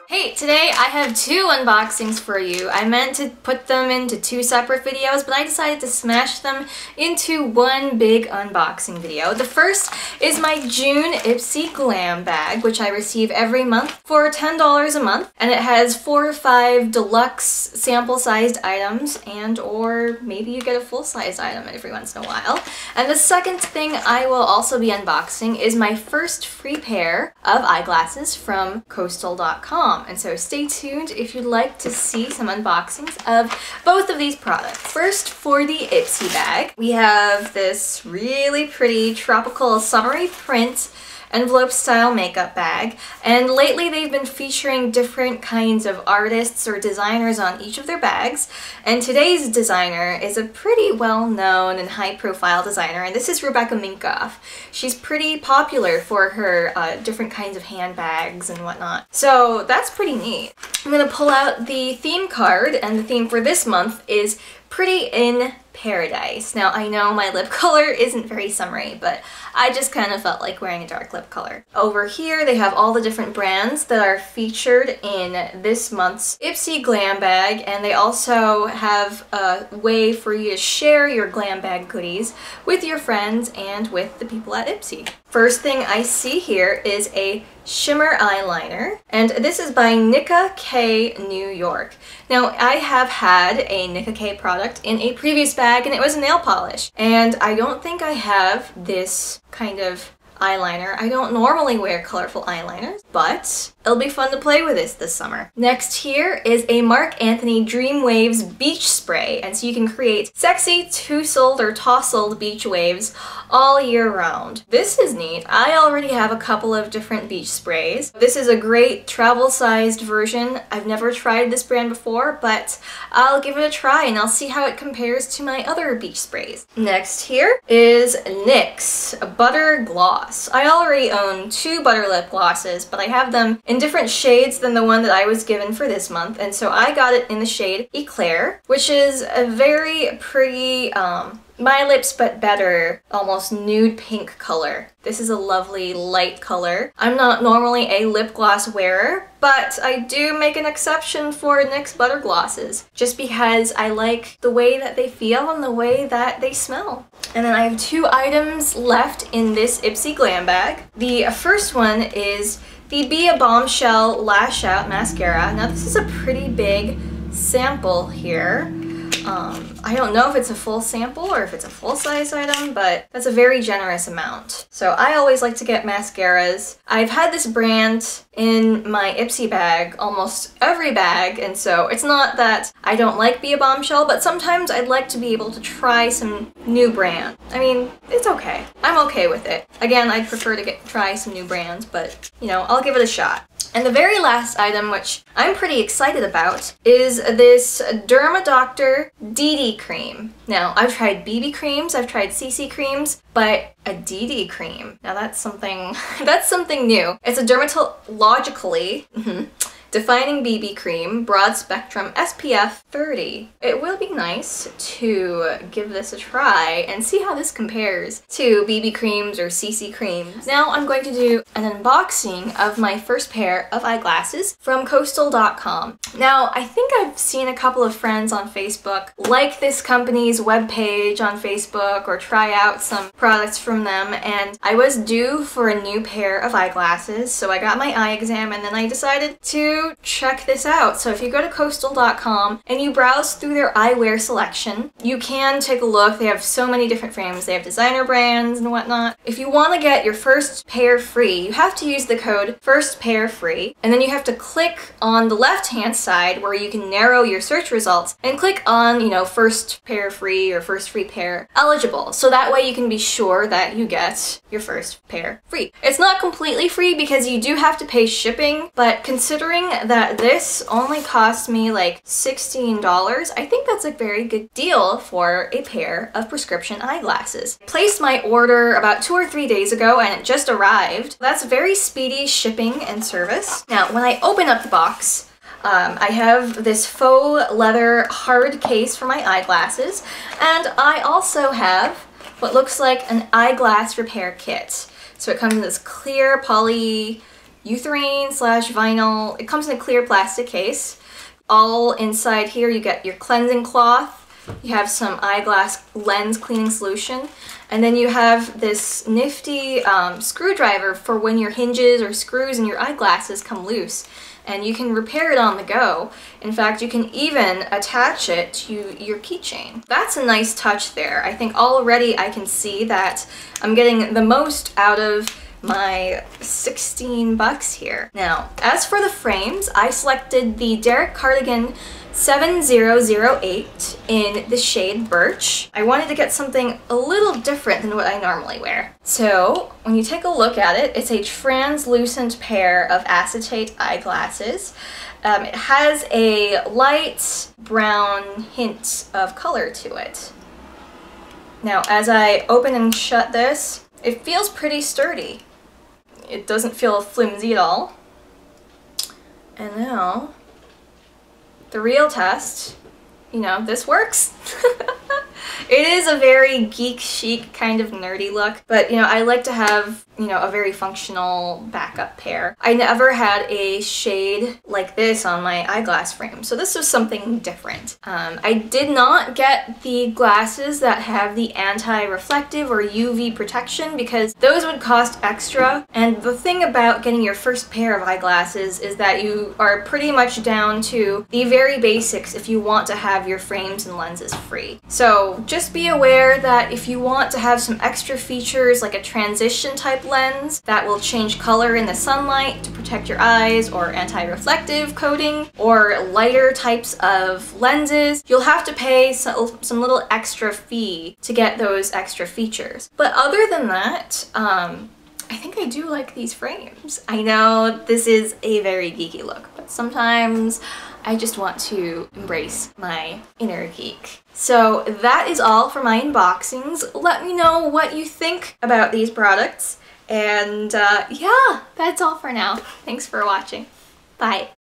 Hey, today I have two unboxings for you. I meant to put them into two separate videos, but I decided to smash them into one big unboxing video. The first is my June IPSY Glam Bag, which I receive every month for $10 a month, and it has 4 to 5 deluxe sample-sized items, and or maybe you get a full-size item every once in a while. And the second thing I will also be unboxing is my first free pair of eyeglasses from Coastal.com. And so stay tuned if you'd like to see some unboxings of both of these products. First, for the IPSY bag, we have this really pretty tropical summery print envelope style makeup bag, and lately they've been featuring different kinds of artists or designers on each of their bags, and today's designer is a pretty well-known and high-profile designer, and this is Rebecca Minkoff. She's pretty popular for her different kinds of handbags and whatnot, so that's pretty neat. I'm gonna pull out the theme card, and the theme for this month is Pretty in Paradise. Now, I know my lip color isn't very summery, but I just kind of felt like wearing a dark lip color. Over here, they have all the different brands that are featured in this month's IPSY Glam Bag, and they also have a way for you to share your glam bag goodies with your friends and with the people at IPSY. First thing I see here is a shimmer eyeliner, and this is by Nika K New York. Now, I have had a Nika K product in a previous bag, and it was a nail polish, and I don't think I have this kind of eyeliner. I don't normally wear colorful eyeliners, but it'll be fun to play with this summer. Next here is a Marc Anthony Dream Waves beach spray, and so you can create sexy tousled or tousled beach waves all year round. This is neat. I already have a couple of different beach sprays. This is a great travel-sized version. I've never tried this brand before, but I'll give it a try and I'll see how it compares to my other beach sprays. Next here is NYX Butter Gloss. I already own 2 butter lip glosses, but I have them in different shades than the one that I was given for this month, and so I got it in the shade Eclair, which is a very pretty, My Lips But Better, almost nude pink color. This is a lovely light color. I'm not normally a lip gloss wearer, but I do make an exception for NYX butter glosses, just because I like the way that they feel and the way that they smell. And then I have 2 items left in this IPSY Glam Bag. The first one is the Be a Bombshell Lash Out Mascara. Now this is a pretty big sample here. I don't know if it's a full sample or if it's a full-size item, but that's a very generous amount. So I always like to get mascaras. I've had this brand in my IPSY bag, almost every bag, and so it's not that I don't like Be a Bombshell, but sometimes I'd like to be able to try some new brand. I mean, it's okay. I'm okay with it. Again, I'd prefer to try some new brands, but, you know, I'll give it a shot. And the very last item, which I'm pretty excited about, is this Dermadoctor DD cream. Now, I've tried BB creams, I've tried CC creams, but a DD cream. Now that's something new. It's a dermatologically defining BB cream, broad spectrum, SPF 30. It will be nice to give this a try and see how this compares to BB creams or CC creams. Now I'm going to do an unboxing of my first pair of eyeglasses from Coastal.com. Now, I think I've seen a couple of friends on Facebook like this company's webpage on Facebook or try out some products from them, and I was due for a new pair of eyeglasses, so I got my eye exam and then I decided to check this out. So if you go to Coastal.com and you browse through their eyewear selection, you can take a look. They have so many different frames. They have designer brands and whatnot. If you want to get your first pair free, you have to use the code FIRSTPAIRFREE, and then you have to click on the left-hand side where you can narrow your search results and click on, you know, first pair free or first free pair eligible. So that way you can be sure that you get your first pair free. It's not completely free because you do have to pay shipping, but considering that this only cost me like $16, I think that's a very good deal for a pair of prescription eyeglasses. I placed my order about 2 or 3 days ago and it just arrived. That's very speedy shipping and service. Now, when I open up the box, I have this faux leather hard case for my eyeglasses, and I also have what looks like an eyeglass repair kit. So it comes in this clear poly urethane/vinyl. It comes in a clear plastic case. All inside here you get your cleansing cloth, you have some eyeglass lens cleaning solution, and then you have this nifty screwdriver for when your hinges or screws in your eyeglasses come loose, and you can repair it on the go. In fact, you can even attach it to your keychain. That's a nice touch there. I think already I can see that I'm getting the most out of my 16 bucks here. Now, as for the frames, I selected the Derek Cardigan 7008 in the shade Birch. I wanted to get something a little different than what I normally wear. So, when you take a look at it, it's a translucent pair of acetate eyeglasses. It has a light brown hint of color to it. Now, as I open and shut this, it feels pretty sturdy. It doesn't feel flimsy at all. And now, the real test, you know, this works. It is a very geek chic kind of nerdy look, but you know, I like to have, you know, a very functional backup pair. I never had a shade like this on my eyeglass frame, so this was something different. I did not get the glasses that have the anti-reflective or UV protection because those would cost extra, and the thing about getting your first pair of eyeglasses is that you are pretty much down to the very basics if you want to have your frames and lenses free. So just be aware that if you want to have some extra features like a transition type lens that will change color in the sunlight to protect your eyes, or anti-reflective coating, or lighter types of lenses, you'll have to pay some little extra fee to get those extra features. But other than that, I think I do like these frames. I know this is a very geeky look, but sometimes I just want to embrace my inner geek. So that is all for my unboxings. Let me know what you think about these products. And yeah, that's all for now. Thanks for watching. Bye.